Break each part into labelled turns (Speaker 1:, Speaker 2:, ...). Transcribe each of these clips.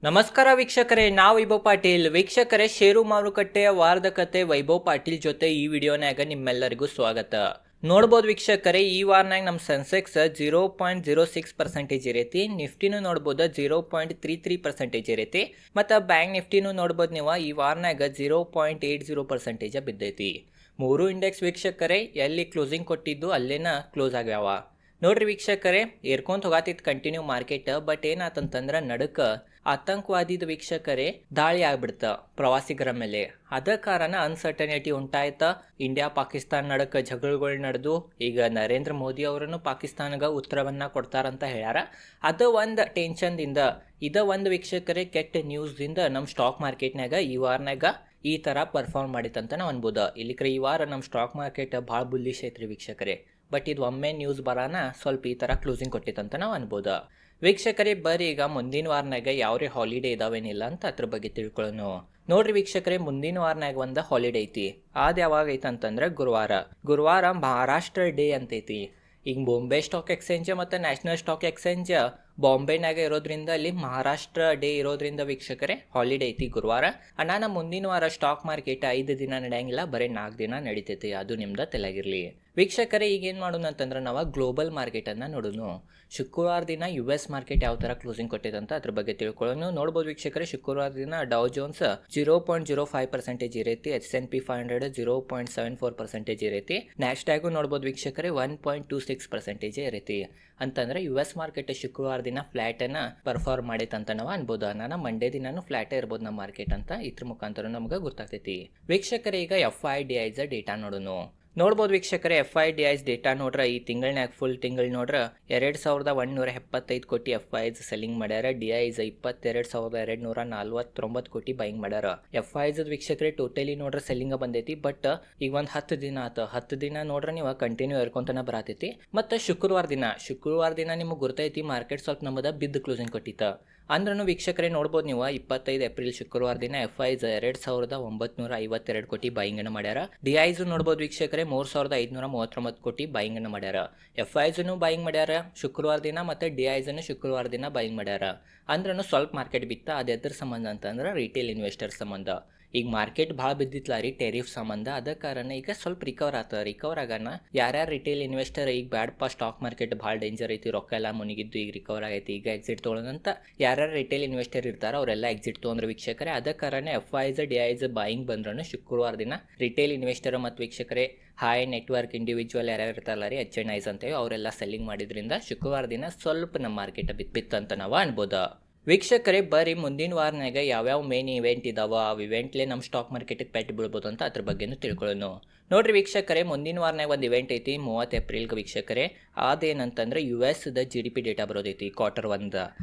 Speaker 1: ನಮಸ್ಕಾರ ವೀಕ್ಷಕರೇ, ನಾವು ವೈಭವ್ ಪಾಟೀಲ್. ವೀಕ್ಷಕರೇ, ಷೇರು ಮಾರುಕಟ್ಟೆಯ ವಾರದ ಕತೆ ವೈಭವ್ ಪಾಟೀಲ್ ಜೊತೆ ಈ ವಿಡಿಯೋನಾಗ ನಿಮ್ಮೆಲ್ಲರಿಗೂ ಸ್ವಾಗತ. ನೋಡ್ಬೋದು ವೀಕ್ಷಕರೇ, ಈ ವಾರನಾಗ ನಮ್ಮ ಸೆನ್ಸೆಕ್ಸ್ 0.06% ಇರೈತಿ. ನಿಫ್ಟಿನೂ ನೋಡ್ಬೋದು 0.33% ಇರೈತಿ. ಮತ್ತು ಬ್ಯಾಂಕ್ ನಿಫ್ಟಿನೂ ನೋಡ್ಬೋದು ನೀವು ಈ ವಾರನಾಗ 0.80% ಬಿದ್ದೈತಿ. ಮೂರು ಇಂಡೆಕ್ಸ್ ವೀಕ್ಷಕರೇ ಎಲ್ಲಿ ಕ್ಲೋಸಿಂಗ್ ಕೊಟ್ಟಿದ್ದು ಅಲ್ಲೇನ ಕ್ಲೋಸ್ ಆಗ್ಯಾವ. ನೋಡ್ರಿ ವೀಕ್ಷಕರೇ, ಏರ್ಕೊಂತ ಹೋಗಾತಿತ್ತು ಕಂಟಿನ್ಯೂ ಮಾರ್ಕೆಟ್. ಬಟ್ ಏನಾತಂತಂದ್ರೆ ನಡಕ ಆತಂಕವಾದಿದ ವೀಕ್ಷಕರೇ ದಾಳಿ ಆಗ್ಬಿಡ್ತ ಪ್ರವಾಸಿಗರ ಮೇಲೆ. ಅದ ಕಾರಣ ಅನ್ಸರ್ಟನಿಟಿ ಉಂಟಾಯ್ತ. ಇಂಡಿಯಾ ಪಾಕಿಸ್ತಾನ ನಡಕ ಜಗಳಗಳು ನಡೆದು ಈಗ ನರೇಂದ್ರ ಮೋದಿ ಅವರನ್ನು ಪಾಕಿಸ್ತಾನಗ ಉತ್ತರವನ್ನ ಕೊಡ್ತಾರಂತ ಹೇಳ್ಯಾರ. ಅದ ಒಂದು ಟೆನ್ಷನ್ದಿಂದ ಇದ ಒಂದು ವೀಕ್ಷಕರೇ ಕೆಟ್ಟ ನ್ಯೂಸ್ದಿಂದ ನಮ್ಮ ಸ್ಟಾಕ್ ಮಾರ್ಕೆಟ್ನಾಗ ಈ ವಾರನಾಗ ಈ ಥರ ಪರ್ಫಾರ್ಮ್ ಮಾಡಿತ್ತಂತ ನಾವು ಅನ್ಬೋದ. ಇಲ್ಲಿಕ್ರೆ ಈ ವಾರ ನಮ್ಮ ಸ್ಟಾಕ್ ಮಾರ್ಕೆಟ್ ಭಾಳ ಬುಲ್ಲಿಶ್ ಐತ್ರಿ ವೀಕ್ಷಕರೇ. ಬಟ್ ಇದು ಒಮ್ಮೆ ನ್ಯೂಸ್ ಬರಾನ ಸ್ವಲ್ಪ ಈ ಥರ ಕ್ಲೋಸಿಂಗ್ ಕೊಟ್ಟಿತ್ತಂತ ನಾವು ಅನ್ಬೋದ. ವೀಕ್ಷಕರೇ, ಬರ್ರಿ ಈಗ ಮುಂದಿನ ವಾರನಾಗ ಯಾವ್ರೇ ಹಾಲಿಡೇ ಇದಾವೇನಿಲ್ಲ ಅಂತ ಅದ್ರ ಬಗ್ಗೆ ತಿಳ್ಕೊಳ್ಳೋಣ. ನೋಡ್ರಿ ವೀಕ್ಷಕರೇ, ಮುಂದಿನ ವಾರನಾಗ ಒಂದು ಹಾಲಿಡೇ ಐತಿ. ಅದು ಯಾವಾಗ ಐತೆ ಅಂತಂದ್ರೆ ಗುರುವಾರ ಮಹಾರಾಷ್ಟ್ರ ಡೇ ಅಂತೈತಿ. ಈಗ ಬಾಂಬೆ ಸ್ಟಾಕ್ ಎಕ್ಸ್ಚೇಂಜ್ ಮತ್ತು ನ್ಯಾಷನಲ್ ಸ್ಟಾಕ್ ಎಕ್ಸ್ಚೇಂಜ್ ಬಾಂಬೆನಾಗ ಇರೋದ್ರಿಂದ ಅಲ್ಲಿ ಮಹಾರಾಷ್ಟ್ರ ಡೇ ಇರೋದ್ರಿಂದ ವೀಕ್ಷಕರೇ ಹಾಲಿಡೇ ಐತಿ ಗುರುವಾರ. ಅಣ್ಣ ಮುಂದಿನ ವಾರ ಸ್ಟಾಕ್ ಮಾರ್ಕೆಟ್ 5 ದಿನ ನಡೆಯಂಗಿಲ್ಲ, ಬರೀ 4 ದಿನ ನಡೀತೈತಿ. ಅದು ನಿಮ್ದು ತಲೆಗಿರ್ಲಿ ವೀಕ್ಷಕರೇ. ಈಗ ಏನು ಮಾಡೋಣ ಅಂತಂದ್ರೆ ನಾವು ಗ್ಲೋಬಲ್ ಮಾರ್ಕೆಟನ್ನು ನೋಡೋಣ. ಶುಕ್ರವಾರ ದಿನ US ಮಾರ್ಕೆಟ್ ಯಾವ ಥರ ಕ್ಲೋಸಿಂಗ್ ಕೊಟ್ಟಿದೆ ಅದ್ರ ಬಗ್ಗೆ ತಿಳ್ಕೊಳ್ಳೋಣ. ನೋಡ್ಬೋದು ವೀಕ್ಷಕರೇ, ಶುಕ್ರವಾರ ದಿನ ಡೌ ಜೋನ್ಸ್ 0.05% ಇರೈತಿ. S&P 500 0.74% ಇರೈತಿ. ನ್ಯಾಸ್ಡ್ಯಾಗು ನೋಡ್ಬೋದು ವೀಕ್ಷಕರೇ 1.26% ಇರೈತಿ. ಅಂತಂದ್ರೆ US ಮಾರ್ಕೆಟ್ ಶುಕ್ರವಾರ ದಿನ ಫ್ಲಾಟ್ ಅನ್ನ ಪರ್ಫಾರ್ಮ್ ಮಾಡೈತೆ ಅಂತ ನಾವು ಅನ್ಬೋದು. ನಾನು ಮಂಡೇ ದಿನಾನು ಫ್ಲಾಟ್ ಇರ್ಬೋದು ನಮ್ಮ ಮಾರ್ಕೆಟ್ ಅಂತ ಇದ್ರ ಮುಖಾಂತರ ನಮ್ಗೆ ಗೊತ್ತಾಗ್ತೈತಿ. ವೀಕ್ಷಕರೇ, ಈಗ FIDIs ಡೇಟಾ ನೋಡೋಣ. ನೋಡ್ಬೋದು ವೀಕ್ಷಕರೇ, FIDIs ಡೇಟಾ ನೋಡ್ರ ಈ ತಿಂಗಳನ್ಯಾಗ ಫುಲ್ ತಿಂಗಳು ನೋಡ್ರ 2175 ಕೋಟಿ FIs ಸೆಲ್ಲಿಂಗ್ ಮಾಡ್ಯಾರ. DIs 22,249 ಕೋಟಿ ಬೈಯಿಂಗ್ ಮಾಡ್ಯಾರ. FIs ವೀಕ್ಷಕರೇ ಟೋಟಲಿ ನೋಡ್ರ ಸೆಲ್ಲಿಂಗ್ ಬಂದೈತಿ. ಬಟ್ ಈಗ ಒಂದು 10 ದಿನ ಆತ. 10 ದಿನ ನೋಡ್ರ ನೀವು ಕಂಟಿನ್ಯೂ ಇರ್ಕೊಂತನ ಬರತೈತಿ. ಮತ್ತು ಶುಕ್ರವಾರ ದಿನ ನಿಮಗೆ ಗುರ್ತೈತಿ ಮಾರ್ಕೆಟ್ ಸ್ವಲ್ಪ ನಮ್ಮದ ಬಿದ್ದು ಕ್ಲೋಸಿಂಗ್ ಕೊಟ್ಟಿತ್ತ. ಅಂದ್ರೂ ವೀಕ್ಷಕರೇ ನೋಡ್ಬೋದು ನೀವು 25 ಏಪ್ರಿಲ್ ಶುಕ್ರವಾರ ದಿನ FIs 2,952 ಕೋಟಿ ಬೈಯಿಂಗನ್ನು ಮಾಡ್ಯಾರ. DIs ನೋಡ್ಬೋದು ವೀಕ್ಷಕರೇ 3,539 ಕೋಟಿ ಬೈಯಿಂಗನ್ನು ಮಾಡ್ಯಾರ. FIs ಬೈಯಿಂಗ್ ಮಾಡ್ಯಾರ ಶುಕ್ರವಾರ ದಿನ ಮತ್ತು DIs ಶುಕ್ರವಾರ ದಿನ ಬೈಯಿಂಗ್ ಮಾಡ್ಯಾರ. ಅಂದ್ರೂ ಸ್ವಲ್ಪ ಮಾರ್ಕೆಟ್ ಬಿತ್ತ. ಅದು ಎದ್ರ ಸಂಬಂಧ ಅಂತಂದ್ರೆ ರಿಟೇಲ್ ಇನ್ವೆಸ್ಟರ್ ಸಂಬಂಧ. ಈಗ ಮಾರ್ಕೆಟ್ ಭಾಳ ಬಿದ್ದಿತ್ಲ ರೀ ಟೆರಿಫ್ ಸಂಬಂಧ. ಅದ ಕಾರಣ ಈಗ ಸ್ವಲ್ಪ ರಿಕವರ್ ಆಗೋಣ. ಯಾರ್ಯಾರು ರಿಟೇಲ್ ಇನ್ವೆಸ್ಟರ್ ಈಗ ಬ್ಯಾಡಪ್ಪ ಸ್ಟಾಕ್ ಮಾರ್ಕೆಟ್ ಭಾಳ ಡೇಂಜರ್ ಐತಿ, ರೊಕ್ಕ ಎಲ್ಲ ಮುನಿಗಿದ್ದು ಈಗ ರಿಕವರ್ ಆಗೈತಿ, ಈಗ ಎಕ್ಸಿಟ್ ತೊಗೊಳ್ಳೋದಂತ ಯಾರ್ಯಾರು ರಿಟೇಲ್ ಇನ್ವೆಸ್ಟರ್ ಇರ್ತಾರೋ ಅವರೆಲ್ಲ ಎಕ್ಸಿಟ್ ತೊಗೊಂಡ್ರೆ ವೀಕ್ಷಕರೇ. ಅದ ಕಾರಣ FIs DIs ಬಾಯಿಂಗ್ ಬಂದ್ರೂ ಶುಕ್ರವಾರ ದಿನ ರಿಟೇಲ್ ಇನ್ವೆಸ್ಟರ್ ಮತ್ತು ವೀಕ್ಷಕರೇ ಹೈ ನೆಟ್ವರ್ಕ್ ಇಂಡಿವಿಜುವಲ್ ಯಾರ್ಯಾರು ಇರ್ತಾರಲ್ಲ ರೀ HNIs ಅಂತೇಳಿ ಅವರೆಲ್ಲ ಸೆಲ್ಲಿಂಗ್ ಮಾಡಿದ್ರಿಂದ ಶುಕ್ರವಾರ ದಿನ ಸ್ವಲ್ಪ ನಮ್ಮ ಮಾರ್ಕೆಟ್ ಬಿತ್ತಂತ ನಾವು ಅನ್ಬೋದ. ವೀಕ್ಷಕರೇ, ಬರ್ರಿ ಮುಂದಿನ ವಾರನಾಗ ಯಾವ್ಯಾವ ಮೇನ್ ಇವೆಂಟ್ ಇದಾವ, ಆ ಇವೆಂಟ್ಲೇ ನಮ್ಮ ಸ್ಟಾಕ್ ಮಾರ್ಕೆಟಿಗೆ ಪೆಟ್ಟು ಬೀಳ್ಬೋದು ಅಂತ ಅದ್ರ ಬಗ್ಗೆನೂ ತಿಳ್ಕೊಳ್ಳೋಣ. ನೋಡ್ರಿ ವೀಕ್ಷಕರೇ, ಮುಂದಿನ ವಾರನಾಗ ಒಂದು ಇವೆಂಟ್ ಐತಿ 30 ಏಪ್ರಿಲ್ಗೆ ವೀಕ್ಷಕರೇ. ಅದೇನಂತಂದ್ರೆ USದ GDP ಡೇಟಾ ಬರೋದೈತಿ Q1.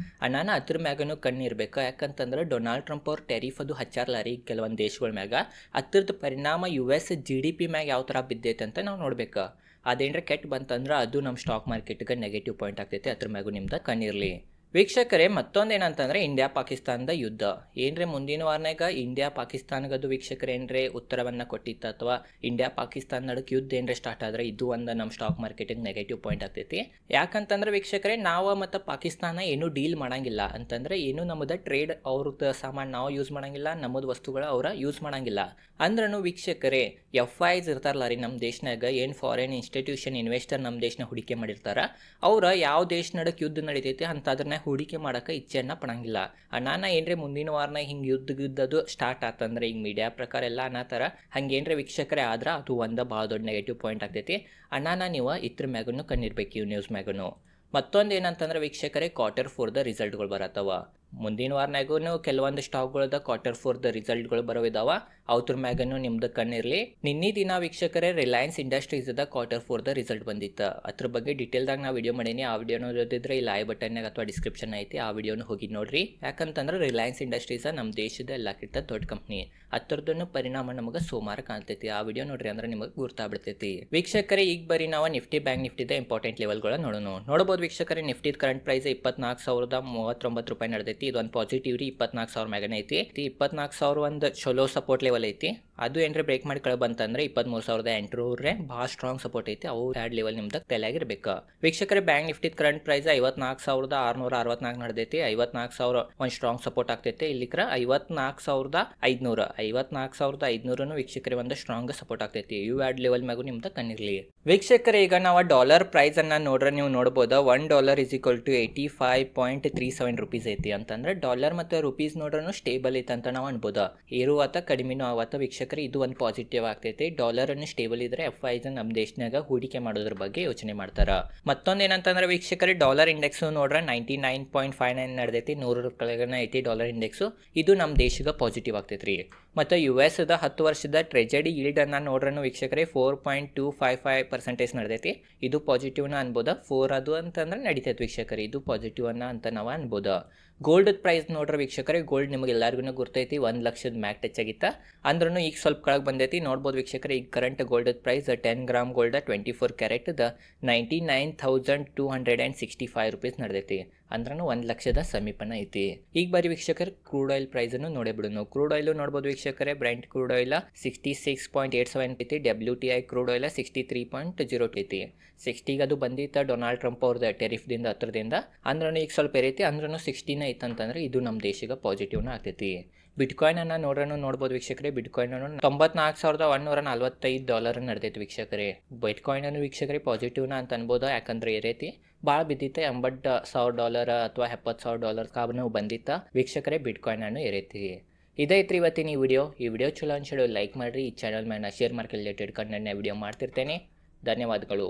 Speaker 1: ನಾನು ಅದ್ರ ಮ್ಯಾಗನೂ ಕಣ್ಣಿರ್ಬೇಕು. ಯಾಕಂತಂದ್ರೆ ಡೊನಾಲ್ಡ್ ಟ್ರಂಪ್ ಅವ್ರು ಟೆರಿಫ್ ಅದು ಹಚ್ಚಾರಲ್ಲ ರೀ ಕೆಲವೊಂದು ದೇಶಗಳ ಮ್ಯಾಗ. ಅದ್ರದ್ದು ಪರಿಣಾಮ US GDP ಮ್ಯಾಗ ಯಾವ ಥರ ಬಿದ್ದೈತೆ ಅಂತ ನಾವು ನೋಡ್ಬೇಕು. ಅದೇನ್ರ ಕೆಟ್ಟು ಬಂತಂದ್ರೆ ಅದು ನಮ್ಮ ಸ್ಟಾಕ್ ಮಾರ್ಕೆಟ್ಗೆ ನೆಗೆಟಿವ್ ಪಾಯಿಂಟ್ ಆಗ್ತೈತಿ. ಅದ್ರ ಮ್ಯಾಗೂ ನಿಮ್ದು ಕಣ್ಣಿರಲಿ ವೀಕ್ಷಕರೇ. ಮತ್ತೊಂದೇನಂತಂದ್ರೆ ಇಂಡಿಯಾ ಪಾಕಿಸ್ತಾನದ ಯುದ್ಧ ಏನ್ರೆ ಮುಂದಿನ ವಾರನಾಗ ಇಂಡಿಯಾ ಪಾಕಿಸ್ತಾನಗದು ವೀಕ್ಷಕರು ಏನ್ರೆ ಉತ್ತರವನ್ನು ಕೊಟ್ಟಿತ್ತು ಅಥವಾ ಇಂಡಿಯಾ ಪಾಕಿಸ್ತಾನ ನಡಕ್ಕೆ ಯುದ್ಧ ಏನ್ರೆ ಸ್ಟಾರ್ಟ್ ಆದ್ರೆ ಇದು ಒಂದು ನಮ್ಮ ಸ್ಟಾಕ್ ಮಾರ್ಕೆಟಿಗೆ ನೆಗೆಟಿವ್ ಪಾಯಿಂಟ್ ಆಗ್ತೈತಿ. ಯಾಕಂತಂದ್ರೆ ವೀಕ್ಷಕರೇ ನಾವು ಮತ್ತು ಪಾಕಿಸ್ತಾನ ಏನೂ ಡೀಲ್ ಮಾಡಂಗಿಲ್ಲ. ಅಂತಂದ್ರೆ ಏನು ನಮ್ಮದು ಟ್ರೇಡ್ ಅವ್ರದ್ದು ಸಾಮಾನು ನಾವು ಯೂಸ್ ಮಾಡಂಗಿಲ್ಲ, ನಮ್ಮದು ವಸ್ತುಗಳು ಅವರ ಯೂಸ್ ಮಾಡಂಗಿಲ್ಲ. ಅಂದ್ರೂ ವೀಕ್ಷಕರೇ FIs ಇರ್ತಾರಲ್ಲ ರೀ ನಮ್ಮ ದೇಶನಾಗ, ಏನು ಫಾರಿನ್ ಇನ್ಸ್ಟಿಟ್ಯೂಷನ್ ಇನ್ವೆಸ್ಟರ್ ನಮ್ಮ ದೇಶನ ಹೂಡಿಕೆ ಮಾಡಿರ್ತಾರ, ಅವ್ರ ಯಾವ ದೇಶ ನಡಕ್ಕೆ ಯುದ್ಧ ನಡೀತೈತಿ ಅಂಥದ್ರನ್ನ ಹೂಡಿಕೆ ಮಾಡೋಕೆ ಇಚ್ಛೆಯನ್ನು ಪಡಂಗಿಲ್ಲ. ನಾನು ಏನ್ರಿ ಮುಂದಿನ ವಾರನಾಗ ಹಿಂಗೆ ಯುದ್ಧದ್ದು ಸ್ಟಾರ್ಟ್ ಆತಂದ್ರೆ ಈಗ ಮೀಡಿಯಾ ಪ್ರಕಾರ ಎಲ್ಲ ಅನ್ನತ್ತಾರ ಹಂಗೇನ್ರಿ ವೀಕ್ಷಕರೇ ಆದ್ರೆ ಅದು ಒಂದು ಭಾಳ ದೊಡ್ಡ ನೆಗೆಟಿವ್ ಪಾಯಿಂಟ್ ಆಗ್ತೈತಿ. ನೀವು ಇದ್ರ ಮ್ಯಾಗೂ ಕಣ್ಣಿರ್ಬೇಕು ಇವ್ ನ್ಯೂಸ್ ಮ್ಯಾಗೂ. ಮತ್ತೊಂದು ಏನಂತಂದ್ರೆ ವೀಕ್ಷಕರೇ Q4 ರಿಸಲ್ಟ್ಗಳು ಬರತ್ತವ. ಮುಂದಿನ ವಾರನಾಗೂ ಕೆಲವೊಂದು ಸ್ಟಾಕ್ಗಳದ Q4 ರಿಸಲ್ಟ್ಗಳು ಬರೋವಿದಾವ. ಅವ್ರ ಮ್ಯಾಗನು ನಿಮ್ದು ಕಣ್ಣಿರಲಿ. ನಿನ್ನೆ ದಿನ ವೀಕ್ಷಕರೇ ರಿಲಯನ್ಸ್ ಇಂಡಸ್ಟ್ರೀಸ್ದ Q4 ರಿಸಲ್ಟ್ ಬಂದಿತ್ತು. ಅದ್ರ ಬಗ್ಗೆ ಡೀಟೇಲ್ದಾಗ ನಾವು ವಿಡಿಯೋ ಮಾಡೀನಿ. ಆ ವಿಡಿಯೋನ ಓದಿದ್ರೆ ಇಲ್ಲಿ ಐ ಬಟನ್ನಾಗ ಅಥವಾ ಡಿಸ್ಕ್ರಿಪ್ಷನ್ ಐತಿ, ಆ ವಿಡಿಯೋನ ಹೋಗಿ ನೋಡ್ರಿ. ಯಾಕಂತಂದ್ರೆ ರಿಲಯನ್ಸ್ ಇಂಡಸ್ಟ್ರೀಸ್ ನಮ್ಮ ದೇಶದ ಎಲ್ಲಕ್ಕಿಂತ ದೊಡ್ಡ ಕಂಪ್ನಿ. ಅದ್ರದ್ದು ಪರಿಣಾಮ ನಮಗೆ ಸೋಮವಾರ ಕಾಣ್ತೈತಿ. ಆ ವಿಡಿಯೋ ನೋಡ್ರಿ ಅಂದ್ರೆ ನಿಮಗೆ ಗುರ್ತಾಗ್ಬಿಡ್ತೈತಿ. ವೀಕ್ಷಕರೇ, ಈಗ ಬರೀ ನಾವು ನಿಫ್ಟಿ ಬ್ಯಾಂಕ್ ನಿಫ್ಟಿದ ಇಂಪಾರ್ಟೆಂಟ್ ಲೆವೆಲ್ಗಳ ನೋಡೋಣ. ನೋಡಬಹುದು ವೀಕ್ಷಕರೇ, ನಿಫ್ಟಿದ ಕರೆಂಟ್ ಪ್ರೈಸ್ 24,039 ರೂಪಾಯಿ ನಡೆದೈತಿ. ಇದೊಂದು ಪಾಸಿಟಿವ್ ರೀ. 24,000 ಮ್ಯಾಗನೇ ಐತಿ. 24,000 ಒಂದು ಚಲೋ ಸಪೋರ್ಟ್ ಲೆವೆಲ್ ಐತಿ. ಅದು ಏನ್ರಿ ಬ್ರೇಕ್ ಮಾಡಿ ಕೆಳಗೆ ಬಂತಂದ್ರೆ 23,800 ಭಾಳ ಸ್ಟ್ರಾಂಗ್ ಸಪೋರ್ಟ್ ಐತಿ. ಅವು ಎರಡು ಲೆವೆಲ್ ನಿಮ್ದು ತಲೆಯಾಗಿರ್ಬೇಕು. ವೀಕ್ಷಕರೇ ಬ್ಯಾಂಕ್ ನಿಫ್ಟಿ ಕರೆಂಟ್ ಪ್ರೈಸ್ 54,664 ನಡೆದೈತಿ. 54,000 ಒಂದು ಸ್ಟ್ರಾಂಗ್ ಸಪೋರ್ಟ್ ಆಗ್ತೈತಿ. ಇಲ್ಲಿಕ್ರ 54,500 54,500 ವೀಕ್ಷಕರೇ ಒಂದು ಸ್ಟ್ರಾಂಗ್ ಸಪೋರ್ಟ್ ಆಗ್ತೈತಿ. ಇವು ಎರಡು ಲೆವೆಲ್ ಮ್ಯಾಗು ನಿಮ್ದು ಕಣ್ಣಿರ್ಲಿ. ವೀಕ್ಷಕರೇ ಈಗ ನಾವು ಡಾಲರ್ ಪ್ರೈಸ್ ಅನ್ನ ನೋಡ್ರೆ ನೀವು ನೋಡ್ಬೋದು $1 = 85.37 rupees ಐತಿ. ಅಂತಂದ್ರೆ ಡಾಲರ್ ಮತ್ತು ರುಪೀಸ್ ನೋಡ್ರೂ ಸ್ಟೇಬಲ್ ಐತೆ ಅಂತ ನಾವು ಅನ್ಬೋದು. ಇರುವತ್ತ ಕಡಿಮೆನೂ ಆವತ್ತ ವೀಕ್ಷಕರೇ ಇದು ಒಂದು ಪಾಸಿಟಿವ್ ಆಗ್ತೈತಿ. ಡಾಲರ್ ಅನ್ನು ಸ್ಟೇಬಲ್ ಇದ್ರೆ FIs ನಮ್ಮ ದೇಶನಾಗ ಹೂಡಿಕೆ ಮಾಡೋದ್ರ ಬಗ್ಗೆ ಯೋಚನೆ ಮಾಡ್ತಾರ. ಮತ್ತೊಂದು ಏನಂತಂದ್ರೆ ವೀಕ್ಷಕರೇ ಡಾಲರ್ ಇಂಡೆಕ್ಸ್ ನೋಡ್ರೆ 99.59 ನಡೆದೈತಿ. 100 ಕೆಳಗನ ಐತಿ ಡಾಲರ್ ಇಂಡೆಕ್ಸ್. ಇದು ನಮ್ಮ ದೇಶಕ್ಕೆ ಪಾಸಿಟಿವ್ ಆಗ್ತೈತ್ರಿ. ಮತ್ತು US 10 ವರ್ಷದ ಟ್ರೆಜರಿ ಈಲ್ಡ್ ಅನ್ನ ನೋಡ್ರೂ ವೀಕ್ಷಕರೇ 4.255% ನಡೆದೈತಿ. ಇದು ಪಾಸಿಟಿವ್ನ ಅನ್ಬೋದ. 4 ಅದು ಅಂತಂದ್ರೆ ನಡೀತೈತೆ ವೀಕ್ಷಕರೇ. ಇದು ಪಾಸಿಟಿವ್ ಅಂತ ನಾವು ಅನ್ಬೋದು. ಗೋಲ್ಡ್ ಪ್ರೈಸ್ ನೋಡ್ರೆ ವೀಕ್ಷಕರೇ ಗೋಲ್ಡ್ ನಿಮಗೆ ಎಲ್ಲರಿಗೂ ಗುರ್ತೈತಿ 1 ಲಕ್ಷದ ಮ್ಯಾಕ್ ಟಚ್ ಆಗಿತ್ತ. ಅಂದ್ರೂ ಈಗ ಸ್ವಲ್ಪ ಕೆಳಗೆ ಬಂದೈತಿ. ನೋಡ್ಬೋದು ವೀಕ್ಷಕರೇ ಈಗ current gold price 10 gram gold 24 carat 99,265 rupees ನಡೆದೈತಿ. ಅಂದ್ರೂ 1 ಲಕ್ಷದ ಸಮೀಪನ ಐತಿ. ಈಗ ಬರೀ ವೀಕ್ಷಕರೇ ಕ್ರೂಡ್ ಆಯಿಲ್ ಪ್ರೈಸ್ ಅನ್ನು ನೋಡೇ ಬಿಡೋಣ. ಕ್ರೂಡ್ ಆಯಿಲ್ ನೋಡ್ಬೋದು ವೀಕ್ಷಕರೇ ಬ್ರೆಂಟ್ ಕ್ರೂಡ್ ಆಯಿಲ್ 66.87 ಐತಿ. WTI ಕ್ರೂಡ್ ಆಯಿಲ್ 63.02 ಐತಿ. 60 ಅದು ಬಂದಿತ್ತ ಡೊನಾಲ್ಡ್ ಟ್ರಂಪ್ ಅವ್ರದ್ದು ಟೆರಿಫ್ದಿಂದ ಹತ್ರದಿಂದ. ಅಂದ್ರೂ ಈಗ ಸ್ವಲ್ಪ ಏರೈತಿ. ಅಂದ್ರೂ 16 ಐತಂತಂದ್ರೆ ಇದು ನಮ್ಮ ದೇಶಕ್ಕೆ ಪಾಸಿಟಿವ್ನ ಆಗ್ತೈತಿ. ಬಿಟ್ಕಾಯಿನ್ ಅನ್ನ ನೋಡ್ಬೋದು ವೀಕ್ಷಕರೇ. ಬಿಟ್ಕಾಯಿನ್ ಅನ್ನು $94,145 ನಡೆದೈತಿ ವೀಕ್ಷಕರೇ. ಬಿಟ್ಕಾಯಿನ್ ಅನ್ನು ವೀಕ್ಷಕರೇ ಪಾಸಿಟಿವ್ನ ಅಂತ ಅನ್ಬೋದು. ಯಾಕಂದ್ರೆ ಏರೈತಿ ಭಾಳ ಬಿದ್ದಿತ್ತು. $80,000 ಅಥವಾ $70,000 ಕಾಬನು ಬಂದಿತ್ತ ವೀಕ್ಷಕರೇ. ಬಿಟ್ಕಾಯಿನ್ ಅನ್ನು ಏರೈತಿ. ಇದೈತ್ರಿ ಇವತ್ತಿನ ಈ ವಿಡಿಯೋ ಚಲೋ ಅನ್ಸೋದು ಲೈಕ್ ಮಾಡಿರಿ. ಈ ಚಾನಲ್ ಮೇಲೆ ಶೇರ್ ಮಾರ್ಕೆಟ್ ರಿಲೇಟೆಡ್ ಕಂಟೆಂಟ್ನ ವಿಡಿಯೋ ಮಾಡ್ತಿರ್ತೇನೆ. ಧನ್ಯವಾದಗಳು.